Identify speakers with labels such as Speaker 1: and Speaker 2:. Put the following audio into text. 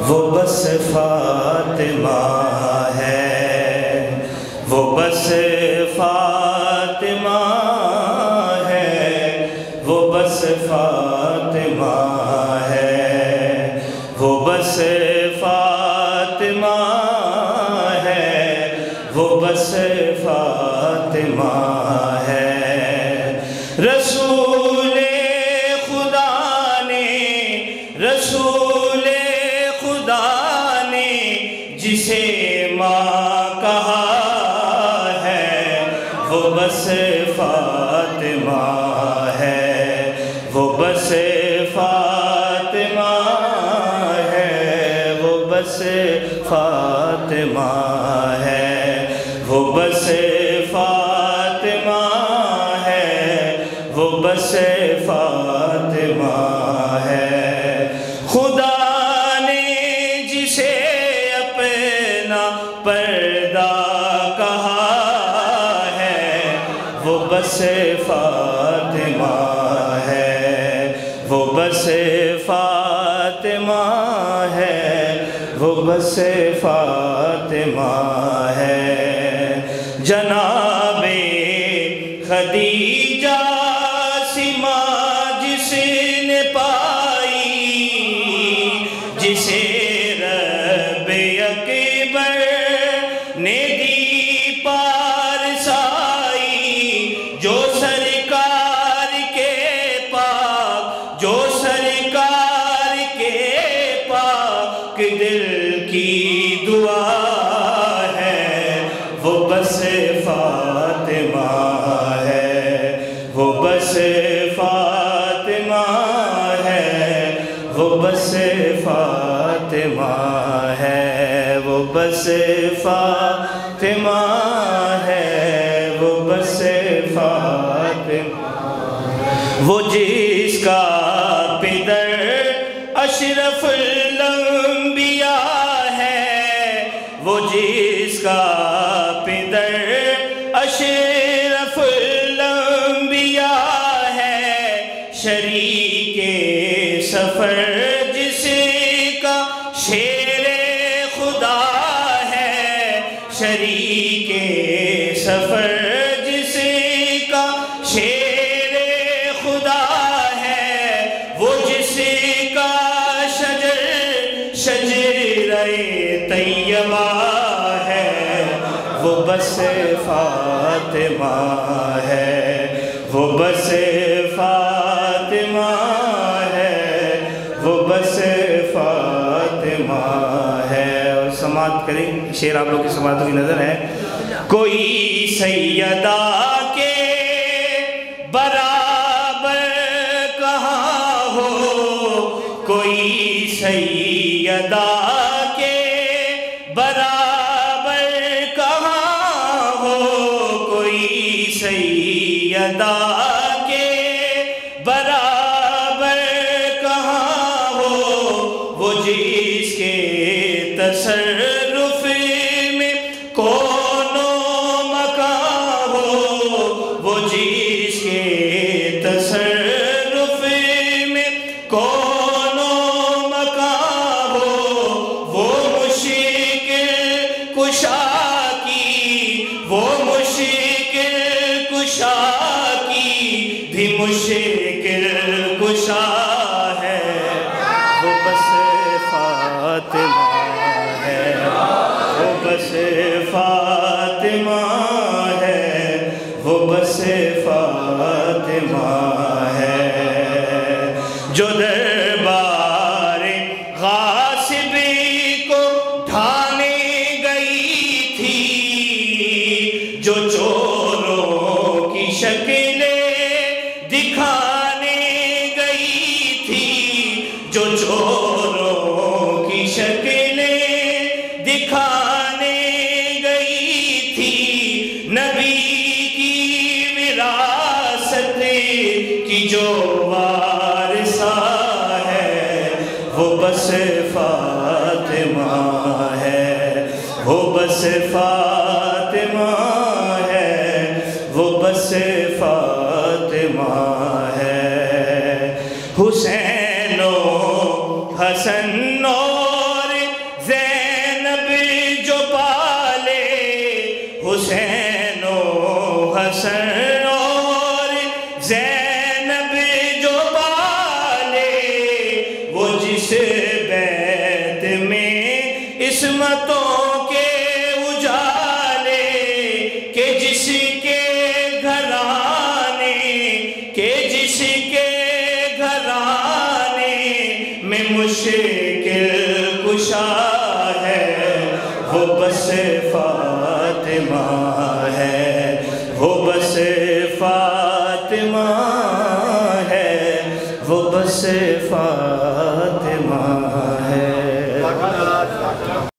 Speaker 1: وہ بس فاطمہ ہے، وہ بس فاطمہ ہے، وہ بس فاطمہ ہے، وہ بس فاطمہ ہے، وہ بس فاطمہ ہے۔ رسول خدا نے، رسول خدا نے جسے ماں کہا ہے، وہ بس فاطمہ ہے، وہ بس فاطمہ ہے، وہ بس فاطمہ ہے، وہ بس فاطمہ ہے، وہ بس فاطمہ ہے۔ خدا نے جسے اپنا پردہ کہا ہے، وہ بس فاطمہ ہے، وہ بس فاطمہ ہے، وہ بس فاطمہ ہے۔ جناب خدیجہ سی ماں جس نے پائی، جسے رب اکبر نے دی پارسائی، جو سرکار کے پاک، جو سرکار کے پاک دل کی دعا ہے، وہ بس فاطمہ ہے، وہ بس فاطمہ ہے، وہ بس فاطمہ ہے، وہ بس فاطمہ ہے، وہ بس فاطمہ۔ وہ جس کا پدر اشرف الانبیاء ہے، وہ جس کا پدر اشرف الانبیاء ہے، شریک سفر جس کا شیر خدا ہے، شریک سفر جس کا شیر خدا ہے، وہ جس کا شجرہ طیبہ ہے، وہ بس فاطمہ ہے، وہ بس فاطمہ ہے، وہ بس فاطمہ ہے۔ اور سماعت کریں، شعر آپ لوگ کی سماعتوں کی نظر ہے۔ کوئی سیدہ کے برابر کہاں ہو، کوئی سیدہ کے برابر کہاں ہو، کوئی سیدہ کے برابر کہاں ہو، وہ جس کے تصرف میں کون و مکان ہو، وہ جس کے تصرف میں کون و مکان ہو، وہ مشکل کشا کی، وہ مشکل کشا کی بھی مشکل کشا ہے، وہ بس فاطمہ ہے، وہ بس فاطمہ ہے، وہ بس فاطمہ ہے۔ جو دربار غاصب کو ڈھانے گئی تھی، جو چوروں کی شکلیں دکھانے گئی تھی، جو چوروں کی شکلیں دکھانے گئی تھی، نبی کی وراثت کی جو وارثہ ہے، وہ بس فاطمہ ہے، وہ بس فاطمہ ہے، وہ بس فاطمہ ہے۔ حسین و حسن اور حسن اور زینب جو پالے، وہ جس بیت میں عصمتوں کے اجالے، کہ جس کے گھرانے میں مشکل کشا ہے، وہ بس فاطمہ ہے، وہ بس فاطمہ ہے، وہ بس فاطمہ ہے۔